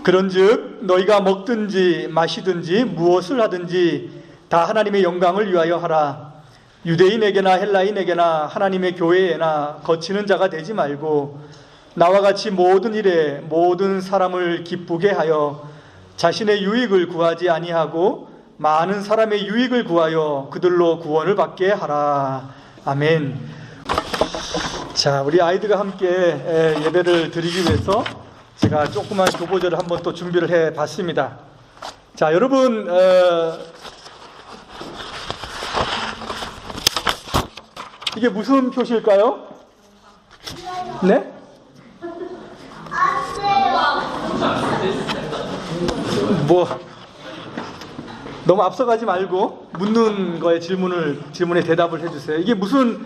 그런즉 너희가 먹든지 마시든지 무엇을 하든지 다 하나님의 영광을 위하여 하라. 유대인에게나 헬라인에게나 하나님의 교회에나 거치는 자가 되지 말고 나와 같이 모든 일에 모든 사람을 기쁘게 하여 자신의 유익을 구하지 아니하고 많은 사람의 유익을 구하여 그들로 구원을 받게 하라. 아멘. 자, 우리 아이들과 함께 예배를 드리기 위해서 제가 조그만 교보절을 한번 또 준비를 해 봤습니다. 자, 여러분, 이게 무슨 표시일까요? 네? 뭐 너무 앞서가지 말고 묻는 거에 질문에 대답을 해주세요. 이게 무슨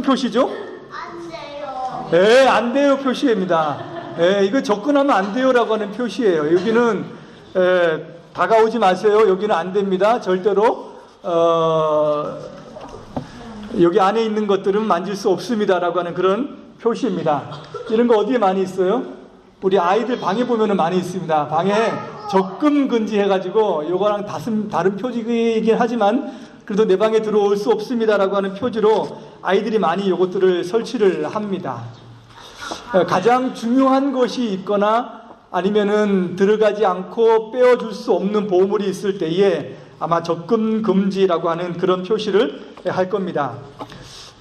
표시죠? 안 돼요. 네, 안 돼요 표시입니다. 네, 이거 접근하면 안 돼요라고 하는 표시예요. 여기는 다가오지 마세요. 여기는 안 됩니다. 절대로 여기 안에 있는 것들은 만질 수 없습니다라고 하는 그런 표시입니다. 이런 거 어디에 많이 있어요? 우리 아이들 방에 보면은 많이 있습니다. 방에 적금 금지 해가지고 요거랑 다른 표지이긴 하지만 그래도 내 방에 들어올 수 없습니다라고 하는 표지로 아이들이 많이 요것들을 설치를 합니다. 가장 중요한 것이 있거나 아니면은 들어가지 않고 빼어줄 수 없는 보물이 있을 때에 아마 적금 금지라고 하는 그런 표시를 할 겁니다.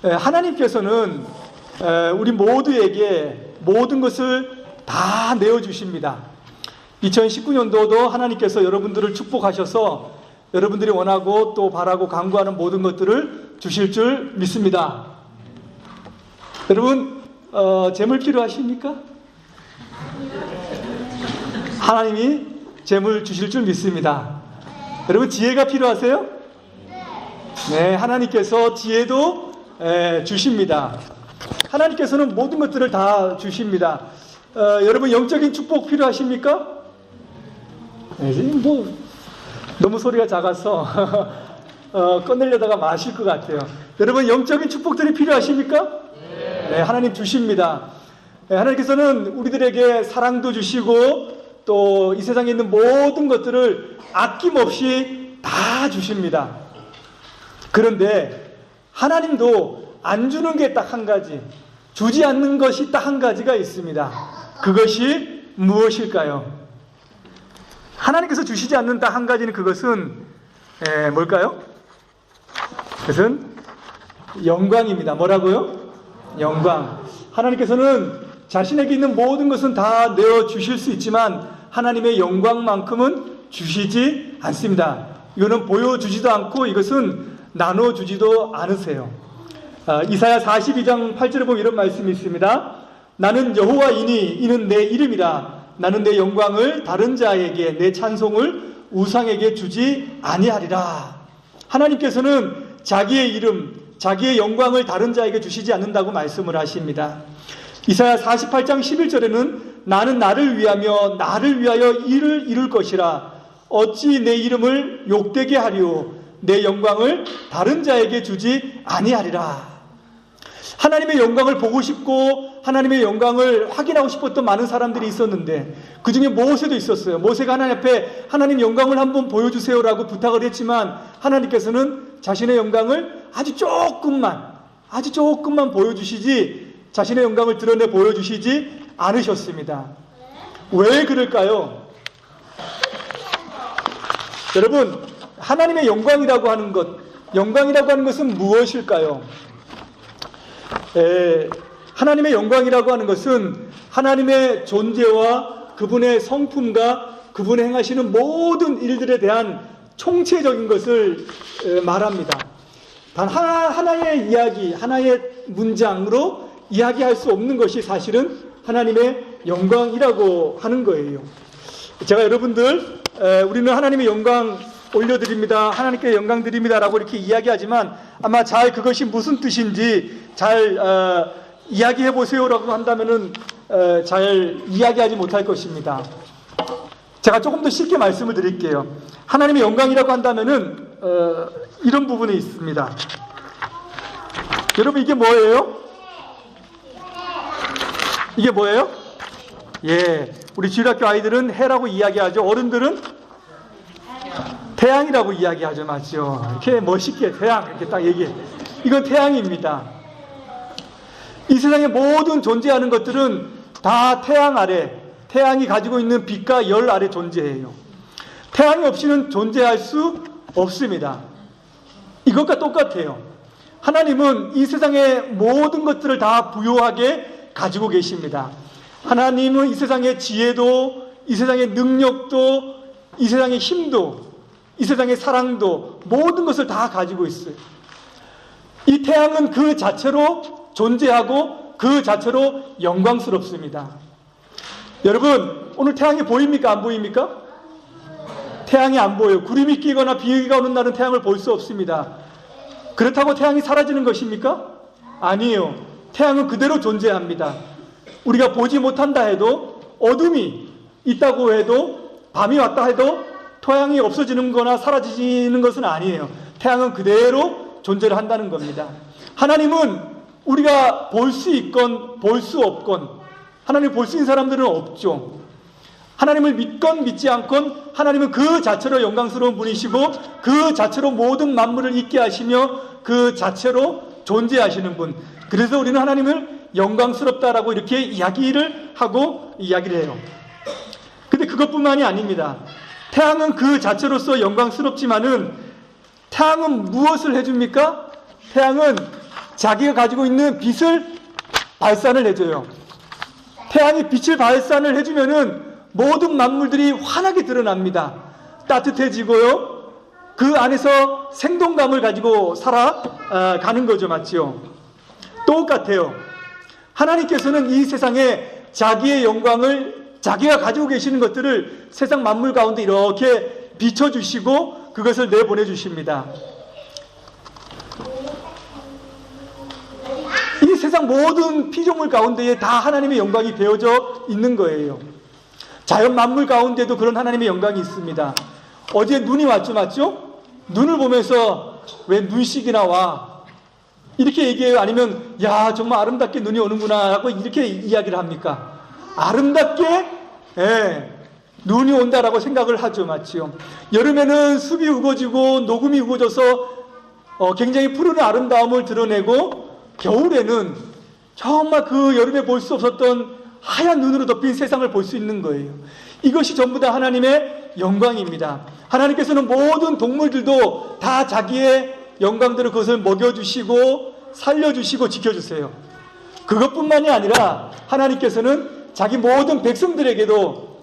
하나님께서는 우리 모두에게 모든 것을 다 내어주십니다. 2019년도도 하나님께서 여러분들을 축복하셔서 여러분들이 원하고 또 바라고 간구하는 모든 것들을 주실 줄 믿습니다. 여러분, 재물 필요하십니까? 하나님이 재물 주실 줄 믿습니다. 여러분, 지혜가 필요하세요? 네, 하나님께서 지혜도 주십니다. 하나님께서는 모든 것들을 다 주십니다. 여러분, 영적인 축복 필요하십니까? 네, 뭐 너무 소리가 작아서 꺼내려다가 마실 것 같아요. 여러분, 영적인 축복들이 필요하십니까? 네, 하나님 주십니다. 네, 하나님께서는 우리들에게 사랑도 주시고 또 이 세상에 있는 모든 것들을 아낌없이 다 주십니다. 그런데 하나님도 안 주는 게 딱 한 가지, 주지 않는 것이 딱 한 가지가 있습니다. 그것이 무엇일까요? 하나님께서 주시지 않는 딱 한 가지는 그것은 뭘까요? 그것은 영광입니다. 뭐라고요? 영광. 하나님께서는 자신에게 있는 모든 것은 다 내어주실 수 있지만 하나님의 영광만큼은 주시지 않습니다. 이거는 보여주지도 않고 이것은 나눠주지도 않으세요. 이사야 42장 8절에 보면 이런 말씀이 있습니다. 나는 여호와이니 이는 내 이름이라. 나는 내 영광을 다른 자에게 내 찬송을 우상에게 주지 아니하리라. 하나님께서는 자기의 이름, 자기의 영광을 다른 자에게 주시지 않는다고 말씀을 하십니다. 이사야 48장 11절에는 나는 나를 위하며 나를 위하여 일을 이룰 것이라. 어찌 내 이름을 욕되게 하리오. 내 영광을 다른 자에게 주지 아니하리라. 하나님의 영광을 보고 싶고 하나님의 영광을 확인하고 싶었던 많은 사람들이 있었는데 그 중에 모세도 있었어요. 모세가 하나님 앞에 하나님 영광을 한번 보여주세요라고 부탁을 했지만 하나님께서는 자신의 영광을 아주 조금만 보여주시지 자신의 영광을 드러내 보여주시지 않으셨습니다. 왜 그럴까요? 여러분, 하나님의 영광이라고 하는 것은 무엇일까요? 하나님의 영광이라고 하는 것은 하나님의 존재와 그분의 성품과 그분의 행하시는 모든 일들에 대한 총체적인 것을 말합니다. 단 하나의 이야기, 하나의 문장으로 이야기할 수 없는 것이 사실은 하나님의 영광이라고 하는 거예요. 제가 여러분들, 우리는 하나님의 영광 올려드립니다. 하나님께 영광 드립니다. 라고 이렇게 이야기하지만 아마 잘 그것이 무슨 뜻인지 잘 이야기해 보세요라고 한다면은 잘 이야기하지 못할 것입니다. 제가 조금 더 쉽게 말씀을 드릴게요. 하나님의 영광이라고 한다면은 이런 부분이 있습니다. 여러분, 이게 뭐예요? 이게 뭐예요? 예, 우리 주일학교 아이들은 해라고 이야기하죠. 어른들은 태양이라고 이야기하죠. 맞죠? 이렇게 멋있게 태양 이렇게 딱 얘기해. 이건 태양입니다. 이 세상의 모든 존재하는 것들은 다 태양 아래, 태양이 가지고 있는 빛과 열 아래 존재해요. 태양이 없이는 존재할 수 없습니다. 이것과 똑같아요. 하나님은 이 세상의 모든 것들을 다 부유하게 가지고 계십니다. 하나님은 이 세상의 지혜도, 이 세상의 능력도, 이 세상의 힘도, 이 세상의 사랑도 모든 것을 다 가지고 있어요. 이 태양은 그 자체로 존재하고 그 자체로 영광스럽습니다. 여러분, 오늘 태양이 보입니까? 안 보입니까? 태양이 안 보여요. 구름이 끼거나 비가 오는 날은 태양을 볼 수 없습니다. 그렇다고 태양이 사라지는 것입니까? 아니에요. 태양은 그대로 존재합니다. 우리가 보지 못한다 해도, 어둠이 있다고 해도, 밤이 왔다 해도 태양이 없어지는 거나 사라지는 것은 아니에요. 태양은 그대로 존재를 한다는 겁니다. 하나님은 우리가 볼 수 있건 볼 수 없건, 하나님을 볼 수 있는 사람들은 없죠. 하나님을 믿건 믿지 않건 하나님은 그 자체로 영광스러운 분이시고 그 자체로 모든 만물을 있게 하시며 그 자체로 존재하시는 분. 그래서 우리는 하나님을 영광스럽다라고 이렇게 이야기를 해요. 근데 그것뿐만이 아닙니다. 태양은 그 자체로서 영광스럽지만은 태양은 무엇을 해줍니까? 태양은 자기가 가지고 있는 빛을 발산을 해줘요. 태양이 빛을 발산을 해주면은 모든 만물들이 환하게 드러납니다. 따뜻해지고요. 그 안에서 생동감을 가지고 살아가는 거죠. 맞죠? 똑같아요. 하나님께서는 이 세상에 자기의 영광을, 자기가 가지고 계시는 것들을 세상 만물 가운데 이렇게 비춰주시고 그것을 내보내주십니다. 이 세상 모든 피조물 가운데에 다 하나님의 영광이 배어져 있는 거예요. 자연 만물 가운데도 그런 하나님의 영광이 있습니다. 어제 눈이 왔죠, 맞죠? 눈을 보면서 왜 눈식이나 와? 이렇게 얘기해요? 아니면 야 정말 아름답게 눈이 오는구나 하고 이렇게 이야기를 합니까? 아름답게 눈이 온다라고 생각을 하죠, 맞죠? 여름에는 숲이 우거지고 녹음이 우거져서 굉장히 푸른 아름다움을 드러내고, 겨울에는 정말 그 여름에 볼 수 없었던 하얀 눈으로 덮인 세상을 볼 수 있는 거예요. 이것이 전부 다 하나님의 영광입니다. 하나님께서는 모든 동물들도 다 자기의 영광대로 그것을 먹여주시고 살려주시고 지켜주세요. 그것뿐만이 아니라 하나님께서는 자기 모든 백성들에게도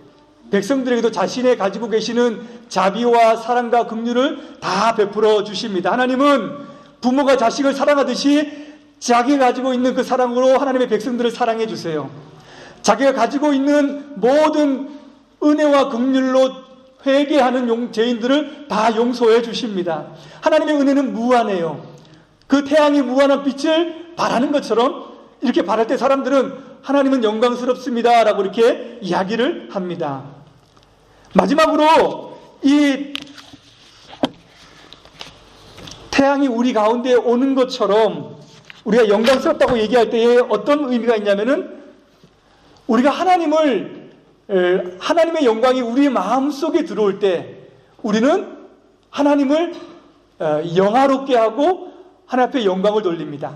자신의 가지고 계시는 자비와 사랑과 긍휼을 다 베풀어 주십니다. 하나님은 부모가 자식을 사랑하듯이 자기가 가지고 있는 그 사랑으로 하나님의 백성들을 사랑해 주세요. 자기가 가지고 있는 모든 은혜와 긍휼로 회개하는 죄인들을 다 용서해 주십니다. 하나님의 은혜는 무한해요. 그 태양이 무한한 빛을 발하는 것처럼 이렇게 발할 때 사람들은 하나님은 영광스럽습니다 라고 이렇게 이야기를 합니다. 마지막으로 이 태양이 우리 가운데 오는 것처럼 우리가 영광스럽다고 얘기할 때에 어떤 의미가 있냐면은, 우리가 하나님의 영광이 우리 마음속에 들어올 때 우리는 하나님을 영화롭게 하고 하나님 앞에 영광을 돌립니다.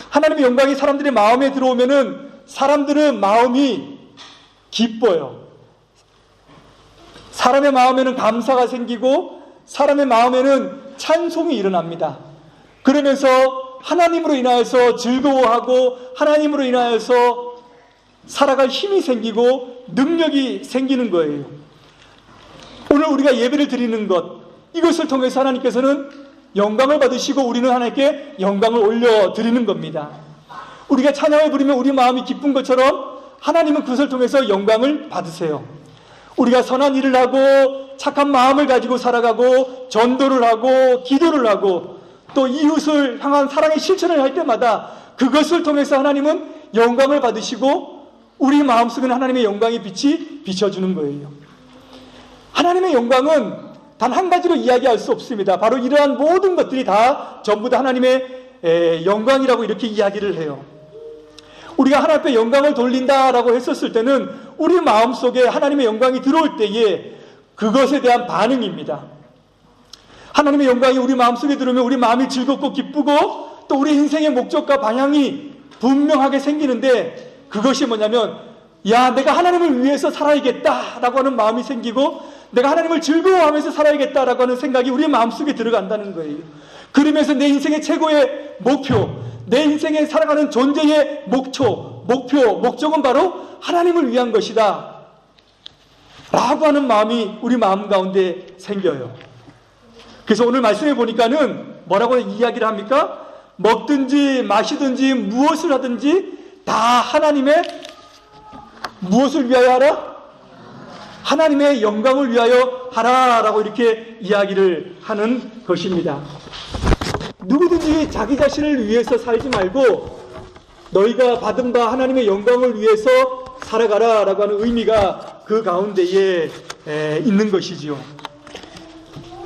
하나님의 영광이 사람들의 마음에 들어오면은 사람들은 마음이 기뻐요. 사람의 마음에는 감사가 생기고 사람의 마음에는 찬송이 일어납니다. 그러면서 하나님으로 인하여서 즐거워하고 하나님으로 인하여서 살아갈 힘이 생기고 능력이 생기는 거예요. 오늘 우리가 예배를 드리는 것, 이것을 통해서 하나님께서는 영광을 받으시고 우리는 하나님께 영광을 올려드리는 겁니다. 우리가 찬양을 부르면 우리 마음이 기쁜 것처럼 하나님은 그것을 통해서 영광을 받으세요. 우리가 선한 일을 하고 착한 마음을 가지고 살아가고 전도를 하고 기도를 하고 또 이웃을 향한 사랑의 실천을 할 때마다 그것을 통해서 하나님은 영광을 받으시고 우리 마음속에는 하나님의 영광의 빛이 비춰주는 거예요. 하나님의 영광은 단 한 가지로 이야기할 수 없습니다. 바로 이러한 모든 것들이 다 전부 다 하나님의 영광이라고 이렇게 이야기를 해요. 우리가 하나님 앞에 영광을 돌린다라고 했었을 때는 우리 마음속에 하나님의 영광이 들어올 때에 그것에 대한 반응입니다. 하나님의 영광이 우리 마음속에 들어오면 우리 마음이 즐겁고 기쁘고 또 우리 인생의 목적과 방향이 분명하게 생기는데, 그것이 뭐냐면 야, 내가 하나님을 위해서 살아야겠다라고 하는 마음이 생기고 내가 하나님을 즐거워하면서 살아야겠다라고 하는 생각이 우리 마음속에 들어간다는 거예요. 그러면서 내 인생의 최고의 목표, 내 인생에 살아가는 존재의 목적은 바로 하나님을 위한 것이다 라고 하는 마음이 우리 마음 가운데 생겨요. 그래서 오늘 말씀해 보니까는 뭐라고 이야기를 합니까? 먹든지 마시든지 무엇을 하든지 다 하나님의 무엇을 위하여 하라? 하나님의 영광을 위하여 하라라고 이렇게 이야기를 하는 것입니다. 누구든지 자기 자신을 위해서 살지 말고 너희가 받은 바 하나님의 영광을 위해서 살아가라 라고 하는 의미가 그 가운데에 있는 것이지요.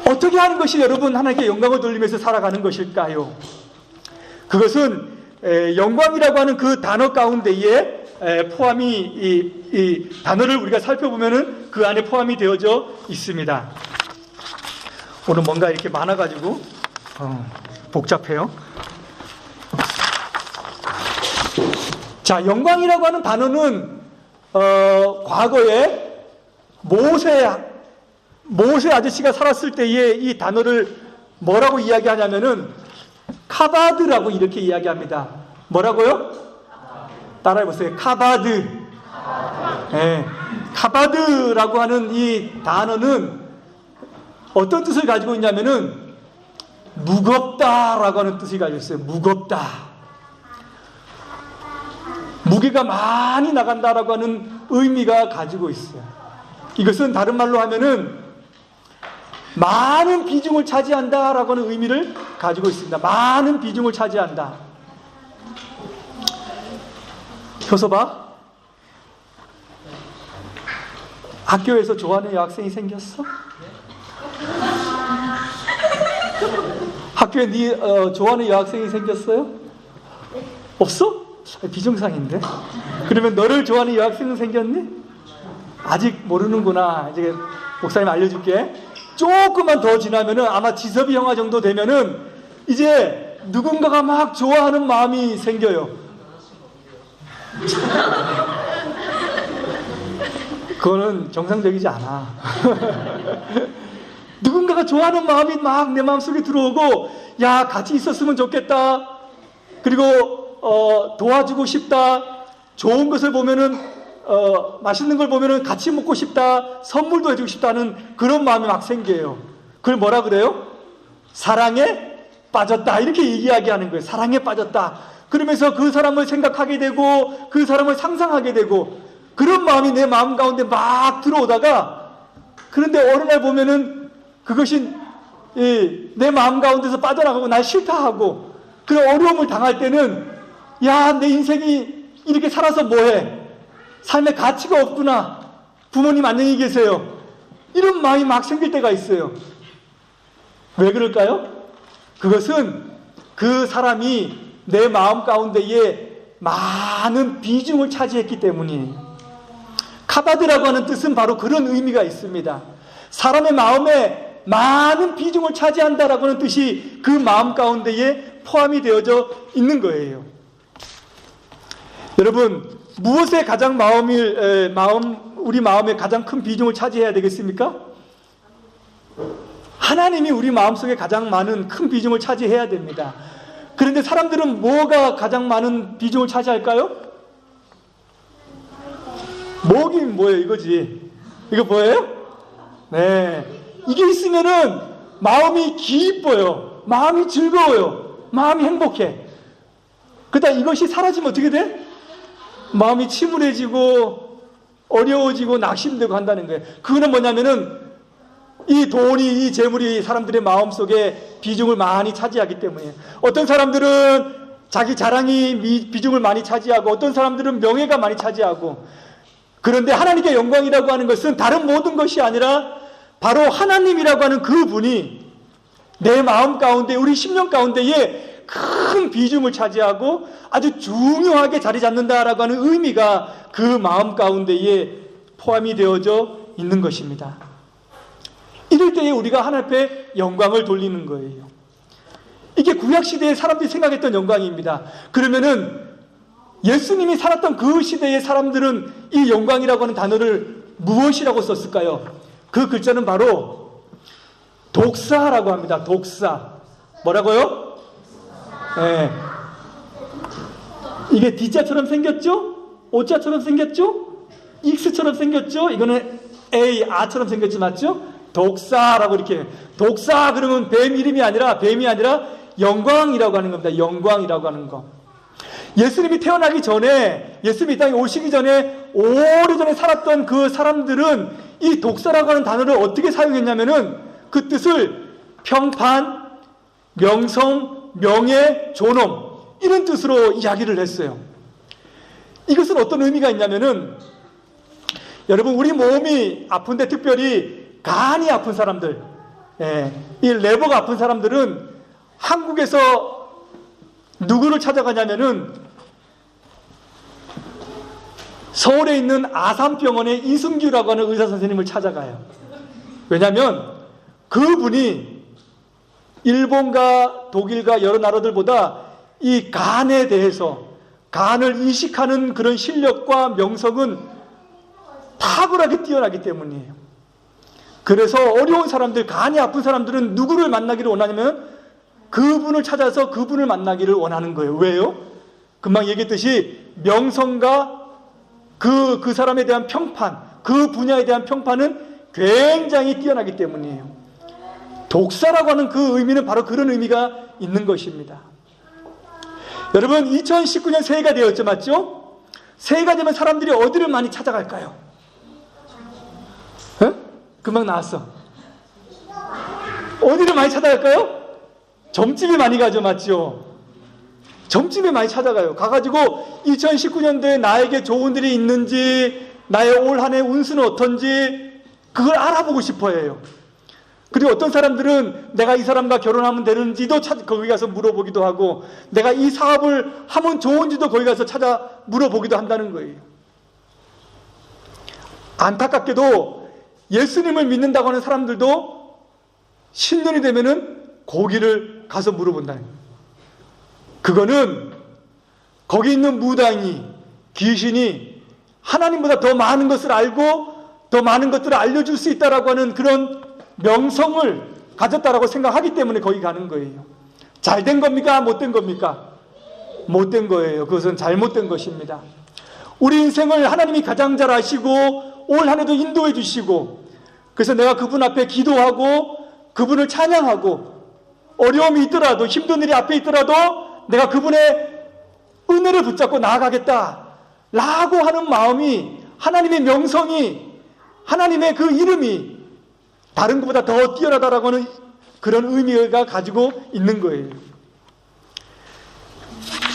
어떻게 하는 것이 여러분 하나님께 영광을 돌리면서 살아가는 것일까요? 그것은 영광이라고 하는 그 단어 가운데에 포함이 이 단어를 우리가 살펴보면은 그 안에 포함이 되어져 있습니다. 오늘 뭔가 이렇게 많아가지고 복잡해요. 자, 영광이라고 하는 단어는 과거에 모세 아저씨가 살았을 때에 이 단어를 뭐라고 이야기하냐면은 카바드라고 이렇게 이야기합니다. 뭐라고요? 따라해보세요. 카바드. 네. 카바드라고 하는 이 단어는 어떤 뜻을 가지고 있냐면은 무겁다라고 하는 뜻을 가지고 있어요. 무겁다. 무게가 많이 나간다라고 하는 의미가 가지고 있어요. 이것은 다른 말로 하면은 많은 비중을 차지한다라고 하는 의미를 가지고 있습니다. 많은 비중을 차지한다. 효서봐. 학교에서 좋아하는 여학생이 생겼어? 학교에 좋아하는 여학생이 생겼어요? 없어? 비정상인데? 그러면 너를 좋아하는 여학생은 생겼니? 아직 모르는구나. 이제 목사님 알려줄게. 조금만 더 지나면은 아마 지섭이 형아 정도 되면은 이제 누군가가 막 좋아하는 마음이 생겨요. 그거는 정상적이지 않아. 누군가가 좋아하는 마음이 막 내 마음속에 들어오고 야, 같이 있었으면 좋겠다. 그리고 도와주고 싶다. 좋은 것을 보면은 맛있는 걸 보면은 같이 먹고 싶다. 선물도 해주고 싶다는 그런 마음이 막 생겨요. 그걸 뭐라 그래요? 사랑에 빠졌다. 이렇게 이야기하는 거예요. 사랑에 빠졌다. 그러면서 그 사람을 생각하게 되고 그 사람을 상상하게 되고 그런 마음이 내 마음 가운데 막 들어오다가 그런데 어느 날 보면은 그것이 내 마음 가운데서 빠져나가고 날 싫다하고 그런 어려움을 당할 때는 야, 내 인생이 이렇게 살아서 뭐해? 삶의 가치가 없구나. 부모님 안녕히 계세요. 이런 마음이 막 생길 때가 있어요. 왜 그럴까요? 그것은 그 사람이 내 마음 가운데에 많은 비중을 차지했기 때문이에요. 카바드라고 하는 뜻은 바로 그런 의미가 있습니다. 사람의 마음에 많은 비중을 차지한다라고 하는 뜻이 그 마음 가운데에 포함이 되어져 있는 거예요. 여러분, 무엇에 가장 우리 마음에 가장 큰 비중을 차지해야 되겠습니까? 하나님이 우리 마음속에 가장 많은 큰 비중을 차지해야 됩니다. 그런데 사람들은 뭐가 가장 많은 비중을 차지할까요? 뭐긴 뭐예요, 이거지. 이거 뭐예요? 네. 이게 있으면은 마음이 기뻐요. 마음이 즐거워요. 마음이 행복해. 그러다 이것이 사라지면 어떻게 돼? 마음이 침울해지고 어려워지고 낙심되고 한다는 거예요. 그거는 뭐냐면은 이 돈이, 이 재물이 사람들의 마음속에 비중을 많이 차지하기 때문이에요. 어떤 사람들은 자기 자랑이 비중을 많이 차지하고 어떤 사람들은 명예가 많이 차지하고, 그런데 하나님께 영광이라고 하는 것은 다른 모든 것이 아니라 바로 하나님이라고 하는 그 분이 내 마음 가운데, 우리 심령 가운데에 큰 비중을 차지하고 아주 중요하게 자리 잡는다라고 하는 의미가 그 마음 가운데에 포함이 되어져 있는 것입니다. 이럴 때에 우리가 하나님 앞에 영광을 돌리는 거예요. 이게 구약시대에 사람들이 생각했던 영광입니다. 그러면은 예수님이 살았던 그 시대의 사람들은 이 영광이라고 하는 단어를 무엇이라고 썼을까요? 그 글자는 바로 독사라고 합니다. 독사. 뭐라고요? 네. 이게 D자처럼 생겼죠? O자처럼 생겼죠? X처럼 생겼죠? 이거는 A, R처럼 생겼지, 맞죠? 독사라고 이렇게. 독사 그러면 뱀 이름이 아니라, 뱀이 아니라 영광이라고 하는 겁니다. 영광이라고 하는 거. 예수님이 태어나기 전에, 예수님이 이 땅에 오시기 전에 오래전에 살았던 그 사람들은 이 독사라고 하는 단어를 어떻게 사용했냐면은 그 뜻을 평판, 명성, 명예, 존엄 이런 뜻으로 이야기를 했어요. 이것은 어떤 의미가 있냐면은 여러분, 우리 몸이 아픈데 특별히 간이 아픈 사람들, 이 레버가 아픈 사람들은 한국에서 누구를 찾아가냐면은 서울에 있는 아산병원의 이승규라고 하는 의사 선생님을 찾아가요. 왜냐하면 그분이 일본과 독일과 여러 나라들보다 이 간에 대해서, 간을 이식하는 그런 실력과 명성은 탁월하게 뛰어나기 때문이에요. 그래서 어려운 사람들, 간이 아픈 사람들은 누구를 만나기를 원하냐면 그분을 찾아서 그분을 만나기를 원하는 거예요. 왜요? 금방 얘기했듯이 명성과 그 사람에 대한 평판, 그 분야에 대한 평판은 굉장히 뛰어나기 때문이에요. 독사라고 하는 그 의미는 바로 그런 의미가 있는 것입니다. 여러분, 2019년 새해가 되었죠, 맞죠? 새해가 되면 사람들이 어디를 많이 찾아갈까요? 금방 나왔어. 어디를 많이 찾아갈까요? 점집에 많이 가죠, 맞죠? 점집에 많이 찾아가요. 가가지고 2019년도에 나에게 좋은 일이 있는지, 나의 올 한 해 운수는 어떤지 그걸 알아보고 싶어 해요. 그리고 어떤 사람들은 내가 이 사람과 결혼하면 되는지도 거기 가서 물어보기도 하고, 내가 이 사업을 하면 좋은지도 거기 가서 찾아 물어보기도 한다는 거예요. 안타깝게도 예수님을 믿는다고 하는 사람들도 신년이 되면은 거기를 가서 물어본다는 거예요. 그거는 거기 있는 무당이, 귀신이 하나님보다 더 많은 것을 알고 더 많은 것들을 알려줄 수 있다라고 하는 그런 명성을 가졌다라고 생각하기 때문에 거기 가는 거예요. 잘된 겁니까? 못된 겁니까? 못된 거예요. 그것은 잘못된 것입니다. 우리 인생을 하나님이 가장 잘 아시고 올 한 해도 인도해 주시고, 그래서 내가 그분 앞에 기도하고 그분을 찬양하고, 어려움이 있더라도, 힘든 일이 앞에 있더라도 내가 그분의 은혜를 붙잡고 나아가겠다 라고 하는 마음이, 하나님의 명성이, 하나님의 그 이름이 다른 것보다 더 뛰어나다라고 하는 그런 의미가 가지고 있는 거예요.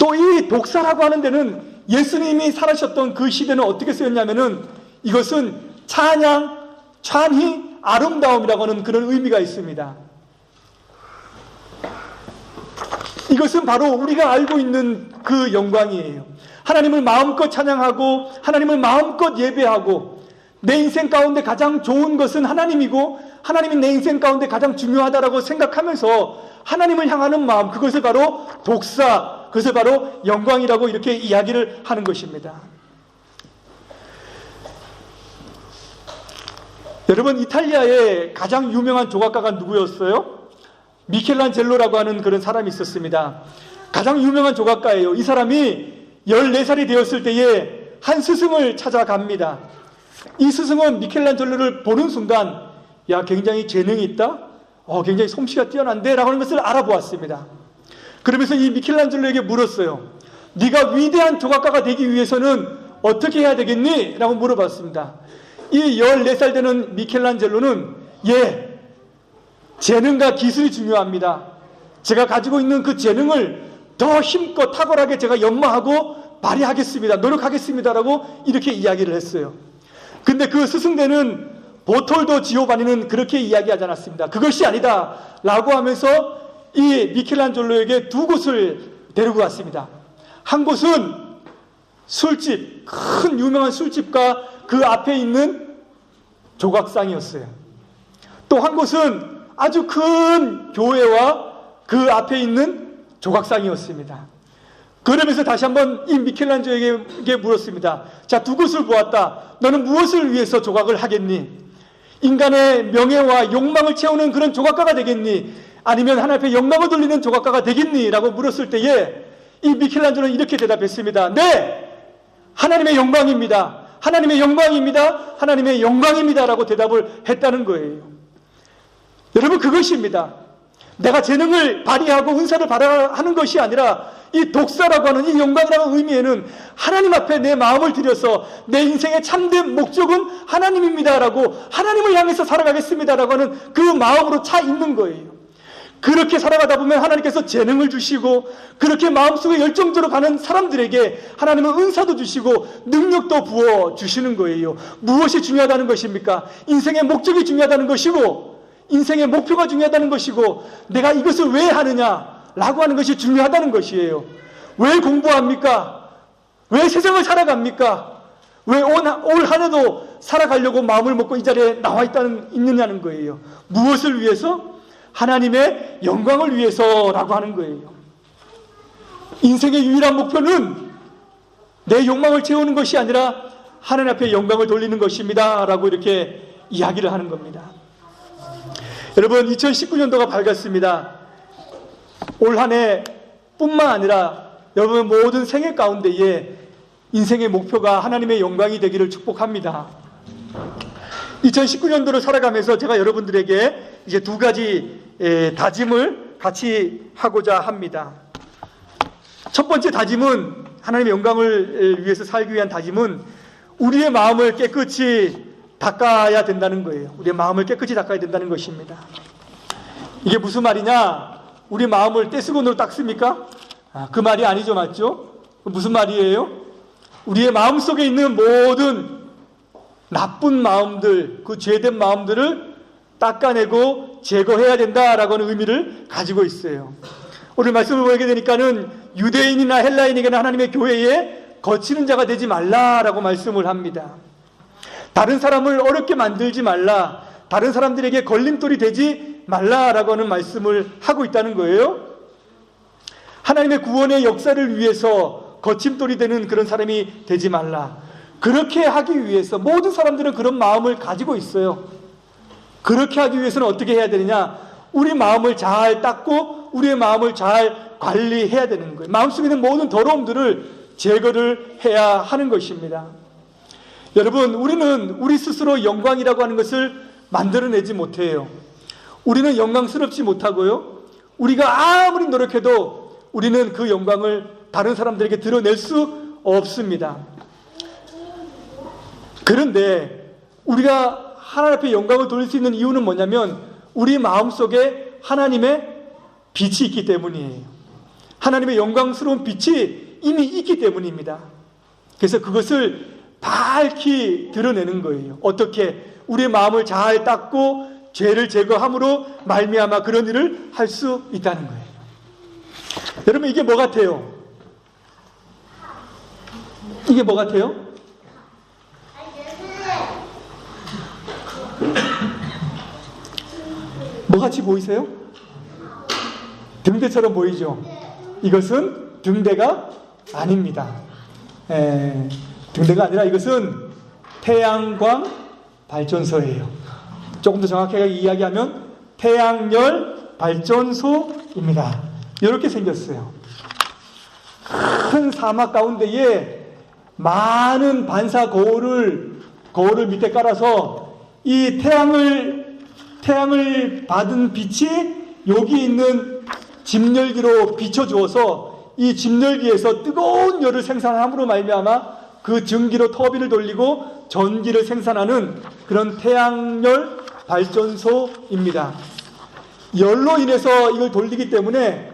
또 이 독사라고 하는 데는 예수님이 살아셨던 그 시대는 어떻게 쓰였냐면은 이것은 찬양, 찬희, 아름다움이라고 하는 그런 의미가 있습니다. 이것은 바로 우리가 알고 있는 그 영광이에요. 하나님을 마음껏 찬양하고 하나님을 마음껏 예배하고, 내 인생 가운데 가장 좋은 것은 하나님이고 하나님이 내 인생 가운데 가장 중요하다라고 생각하면서 하나님을 향하는 마음, 그것을 바로 독사, 그것을 바로 영광이라고 이렇게 이야기를 하는 것입니다. 여러분, 이탈리아의 가장 유명한 조각가가 누구였어요? 미켈란젤로라고 하는 그런 사람이 있었습니다. 가장 유명한 조각가예요. 이 사람이 14살이 되었을 때에 한 스승을 찾아갑니다. 이 스승은 미켈란젤로를 보는 순간, 야, 굉장히 재능이 있다? 굉장히 솜씨가 뛰어난데? 라고 하는 것을 알아보았습니다. 그러면서 이 미켈란젤로에게 물었어요. 네가 위대한 조각가가 되기 위해서는 어떻게 해야 되겠니? 라고 물어봤습니다. 이 14살 되는 미켈란젤로는, 재능과 기술이 중요합니다. 제가 가지고 있는 그 재능을 더 힘껏 탁월하게 제가 연마하고 발휘하겠습니다. 노력하겠습니다라고 이렇게 이야기를 했어요. 근데 그 스승대는 보톨도 지오바니는 그렇게 이야기하지 않았습니다. 그것이 아니다 라고 하면서 이 미켈란젤로에게 두 곳을 데리고 갔습니다. 한 곳은 술집, 큰 유명한 술집과 그 앞에 있는 조각상이었어요. 또 한 곳은 아주 큰 교회와 그 앞에 있는 조각상이었습니다. 그러면서 다시 한번 이 미켈란젤로에게 물었습니다. 자, 두 곳을 보았다. 너는 무엇을 위해서 조각을 하겠니? 인간의 명예와 욕망을 채우는 그런 조각가가 되겠니? 아니면 하나님 앞에 영광을 돌리는 조각가가 되겠니? 라고 물었을 때에 이 미켈란젤로는 이렇게 대답했습니다. 네! 하나님의 영광입니다. 하나님의 영광입니다. 하나님의 영광입니다. 라고 대답을 했다는 거예요. 여러분, 그것입니다. 내가 재능을 발휘하고 은사를 발휘하는 것이 아니라 이 독사라고 하는 이 영광이라는 의미에는 하나님 앞에 내 마음을 들여서 내 인생의 참된 목적은 하나님입니다라고, 하나님을 향해서 살아가겠습니다라고 하는 그 마음으로 차 있는 거예요. 그렇게 살아가다 보면 하나님께서 재능을 주시고, 그렇게 마음속에 열정적으로 가는 사람들에게 하나님은 은사도 주시고 능력도 부어 주시는 거예요. 무엇이 중요하다는 것입니까? 인생의 목적이 중요하다는 것이고, 인생의 목표가 중요하다는 것이고, 내가 이것을 왜 하느냐 라고 하는 것이 중요하다는 것이에요. 왜 공부합니까? 왜 세상을 살아갑니까? 왜 올 한 해도 살아가려고 마음을 먹고 이 자리에 나와 있느냐는 거예요. 무엇을 위해서? 하나님의 영광을 위해서라고 하는 거예요. 인생의 유일한 목표는 내 욕망을 채우는 것이 아니라 하나님 앞에 영광을 돌리는 것입니다 라고 이렇게 이야기를 하는 겁니다. 여러분, 2019년도가 밝았습니다. 올 한 해 뿐만 아니라 여러분 모든 생애 가운데에 인생의 목표가 하나님의 영광이 되기를 축복합니다. 2019년도를 살아가면서 제가 여러분들에게 이제 두 가지 다짐을 같이 하고자 합니다. 첫 번째 다짐은, 하나님의 영광을 위해서 살기 위한 다짐은 우리의 마음을 깨끗이 닦아야 된다는 거예요. 우리의 마음을 깨끗이 닦아야 된다는 것입니다. 이게 무슨 말이냐? 우리 마음을 떼수건으로 닦습니까? 그 말이 아니죠, 맞죠? 무슨 말이에요? 우리의 마음 속에 있는 모든 나쁜 마음들, 그 죄된 마음들을 닦아내고 제거해야 된다라고 하는 의미를 가지고 있어요. 오늘 말씀을 보게 되니까는 유대인이나 헬라인에게는 하나님의 교회에 거치는 자가 되지 말라라고 말씀을 합니다. 다른 사람을 어렵게 만들지 말라, 다른 사람들에게 걸림돌이 되지 말라라고 하는 말씀을 하고 있다는 거예요. 하나님의 구원의 역사를 위해서 거침돌이 되는 그런 사람이 되지 말라. 그렇게 하기 위해서 모든 사람들은 그런 마음을 가지고 있어요. 그렇게 하기 위해서는 어떻게 해야 되느냐? 우리 마음을 잘 닦고 우리의 마음을 잘 관리해야 되는 거예요. 마음속에 있는 모든 더러움들을 제거를 해야 하는 것입니다. 여러분, 우리는 우리 스스로 영광이라고 하는 것을 만들어내지 못해요. 우리는 영광스럽지 못하고요, 우리가 아무리 노력해도 우리는 그 영광을 다른 사람들에게 드러낼 수 없습니다. 그런데 우리가 하나님 앞에 영광을 돌릴 수 있는 이유는 뭐냐면 우리 마음속에 하나님의 빛이 있기 때문이에요. 하나님의 영광스러운 빛이 이미 있기 때문입니다. 그래서 그것을 밝히 드러내는 거예요. 어떻게? 우리의 마음을 잘 닦고 죄를 제거함으로 말미암아 그런 일을 할 수 있다는 거예요. 여러분, 이게 뭐 같아요? 이게 뭐 같아요? 뭐 같이 보이세요? 등대처럼 보이죠? 이것은 등대가 아닙니다. 등대가 아니라 이것은 태양광 발전소예요. 조금 더 정확하게 이야기하면 태양열 발전소입니다. 이렇게 생겼어요. 큰 사막 가운데에 많은 반사 거울을 밑에 깔아서 이 태양을 받은 빛이 여기 있는 집열기로 비춰주어서 이 집열기에서 뜨거운 열을 생산함으로 말미암아 그 전기로 터빈을 돌리고 전기를 생산하는 그런 태양열 발전소입니다. 열로 인해서 이걸 돌리기 때문에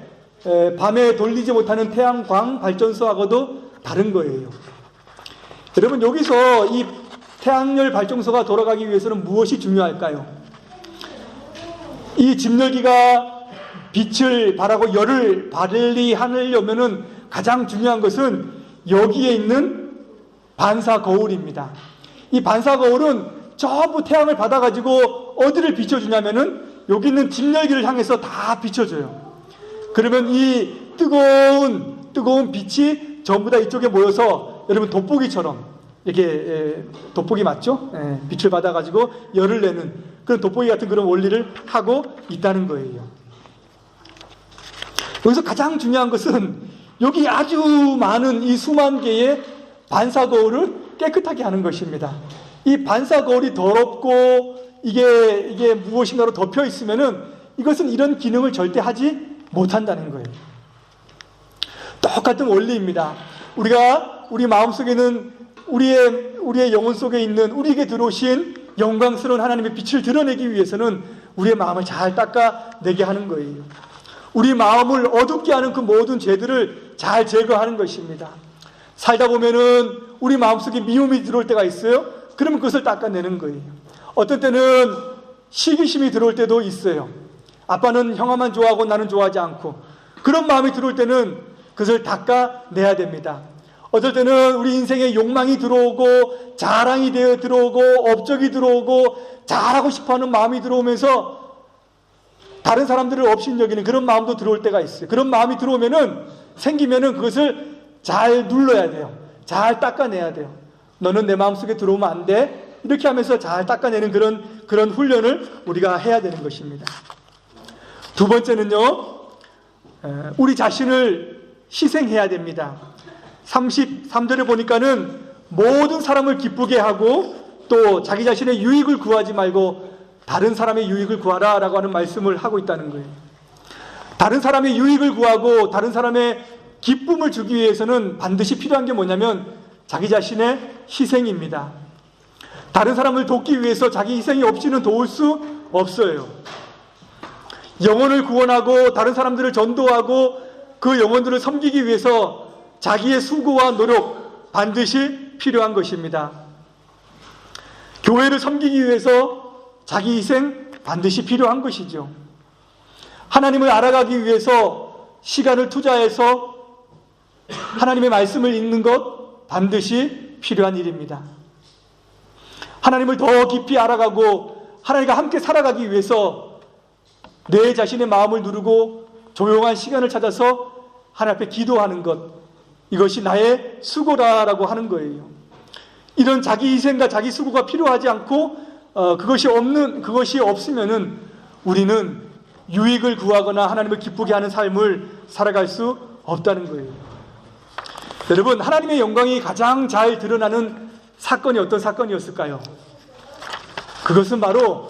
밤에 돌리지 못하는 태양광 발전소하고도 다른 거예요. 여러분, 여기서 이 태양열 발전소가 돌아가기 위해서는 무엇이 중요할까요? 이 집열기가 빛을 발하고 열을 발휘하려면은 가장 중요한 것은 여기에 있는 반사 거울입니다. 이 반사 거울은 전부 태양을 받아가지고 어디를 비춰주냐면은 여기 있는 진열기를 향해서 다 비춰줘요. 그러면 이 뜨거운 빛이 전부 다 이쪽에 모여서 여러분 돋보기처럼 이렇게 돋보기 맞죠? 빛을 받아가지고 열을 내는 그런 돋보기 같은 그런 원리를 하고 있다는 거예요. 여기서 가장 중요한 것은 여기 아주 많은 이 수만 개의 반사 거울을 깨끗하게 하는 것입니다. 이 반사 거울이 더럽고 이게 무엇인가로 덮여 있으면은 이것은 이런 기능을 절대 하지 못한다는 거예요. 똑같은 원리입니다. 우리 마음속에는 우리의 영혼 속에 있는 우리에게 들어오신 영광스러운 하나님의 빛을 드러내기 위해서는 우리의 마음을 잘 닦아내게 하는 거예요. 우리 마음을 어둡게 하는 그 모든 죄들을 잘 제거하는 것입니다. 살다 보면은 우리 마음속에 미움이 들어올 때가 있어요. 그러면 그것을 닦아내는 거예요. 어떤 때는 시기심이 들어올 때도 있어요. 아빠는 형아만 좋아하고 나는 좋아하지 않고 그런 마음이 들어올 때는 그것을 닦아내야 됩니다. 어떨 때는 우리 인생에 욕망이 들어오고 자랑이 되어 들어오고 업적이 들어오고 잘하고 싶어하는 마음이 들어오면서 다른 사람들을 업신여기는 그런 마음도 들어올 때가 있어요. 그런 마음이 생기면은 그것을 잘 눌러야 돼요. 잘 닦아내야 돼요. 너는 내 마음속에 들어오면 안 돼. 이렇게 하면서 잘 닦아내는 그런 훈련을 우리가 해야 되는 것입니다. 두 번째는요, 우리 자신을 희생해야 됩니다. 33절에 보니까는 모든 사람을 기쁘게 하고 또 자기 자신의 유익을 구하지 말고 다른 사람의 유익을 구하라 라고 하는 말씀을 하고 있다는 거예요. 다른 사람의 유익을 구하고 다른 사람의 기쁨을 주기 위해서는 반드시 필요한 게 뭐냐면 자기 자신의 희생입니다. 다른 사람을 돕기 위해서 자기 희생이 없이는 도울 수 없어요. 영혼을 구원하고 다른 사람들을 전도하고 그 영혼들을 섬기기 위해서 자기의 수고와 노력 반드시 필요한 것입니다. 교회를 섬기기 위해서 자기 희생 반드시 필요한 것이죠. 하나님을 알아가기 위해서 시간을 투자해서 하나님의 말씀을 읽는 것 반드시 필요한 일입니다. 하나님을 더 깊이 알아가고 하나님과 함께 살아가기 위해서 내 자신의 마음을 누르고 조용한 시간을 찾아서 하나님 앞에 기도하는 것, 이것이 나의 수고라라고 하는 거예요. 이런 자기 희생과 자기 수고가 필요하지 않고 그것이 없으면은 우리는 유익을 구하거나 하나님을 기쁘게 하는 삶을 살아갈 수 없다는 거예요. 여러분, 하나님의 영광이 가장 잘 드러나는 사건이 어떤 사건이었을까요? 그것은 바로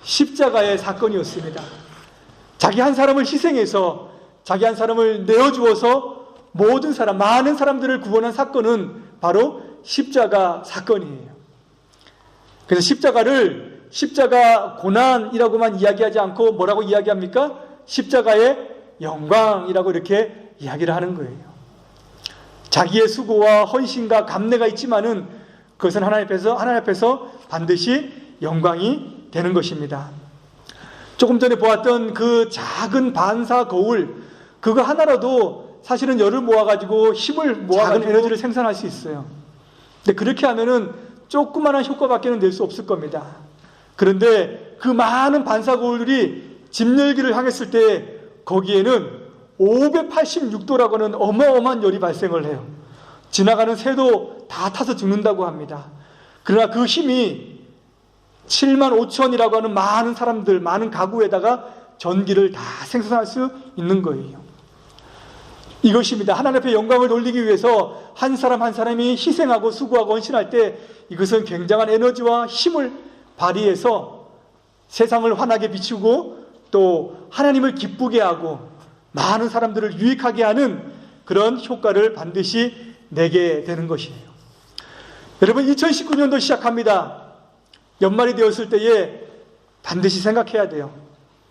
십자가의 사건이었습니다. 자기 한 사람을 희생해서 자기 한 사람을 내어주어서 많은 사람들을 구원한 사건은 바로 십자가 사건이에요. 그래서 십자가 고난이라고만 이야기하지 않고 뭐라고 이야기합니까? 십자가의 영광이라고 이렇게 이야기를 하는 거예요. 자기의 수고와 헌신과 감내가 있지만은 그것은 하나님 앞에서 반드시 영광이 되는 것입니다. 조금 전에 보았던 그 작은 반사 거울, 그거 하나라도 사실은 열을 모아가지고 힘을 모아가지고 작은 에너지를 생산할 수 있어요. 근데 그렇게 하면은 조그마한 효과밖에는 낼 수 없을 겁니다. 그런데 그 많은 반사 거울들이 집열기를 향했을 때 거기에는 586도라고 하는 어마어마한 열이 발생을 해요. 지나가는 새도 다 타서 죽는다고 합니다. 그러나 그 힘이 7만 5천이라고 하는 많은 사람들, 많은 가구에다가 전기를 다 생산할 수 있는 거예요. 이것입니다. 하나님 앞에 영광을 돌리기 위해서 한 사람 한 사람이 희생하고 수고하고 헌신할 때 이것은 굉장한 에너지와 힘을 발휘해서 세상을 환하게 비추고 또 하나님을 기쁘게 하고 많은 사람들을 유익하게 하는 그런 효과를 반드시 내게 되는 것이에요. 여러분, 2019년도 시작합니다. 연말이 되었을 때에 반드시 생각해야 돼요.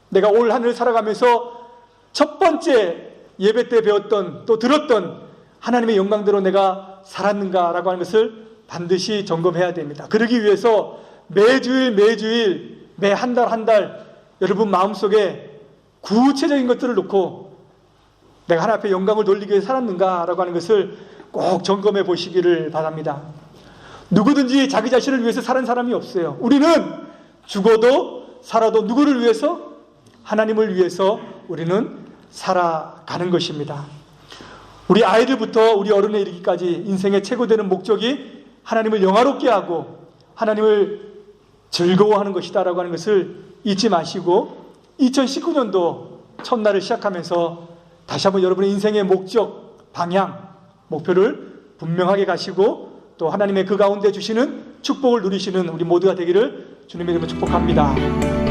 내가 올 한 해를 살아가면서 첫 번째 예배 때 배웠던 또 들었던 하나님의 영광대로 내가 살았는가라고 하는 것을 반드시 점검해야 됩니다. 그러기 위해서 매주일 매 한 달 여러분 마음속에 구체적인 것들을 놓고 내가 하나님 앞에 영광을 돌리기 위해 살았는가라고 하는 것을 꼭 점검해 보시기를 바랍니다. 누구든지 자기 자신을 위해서 사는 사람이 없어요. 우리는 죽어도 살아도 누구를 위해서? 하나님을 위해서 우리는 살아가는 것입니다. 우리 아이들부터 우리 어른에 이르기까지 인생의 최고되는 목적이 하나님을 영화롭게 하고 하나님을 즐거워하는 것이다라고 하는 것을 잊지 마시고 2019년도 첫날을 시작하면서 다시 한번 여러분의 인생의 목적, 방향, 목표를 분명하게 가시고 또 하나님의 그 가운데 주시는 축복을 누리시는 우리 모두가 되기를 주님의 이름으로 축복합니다.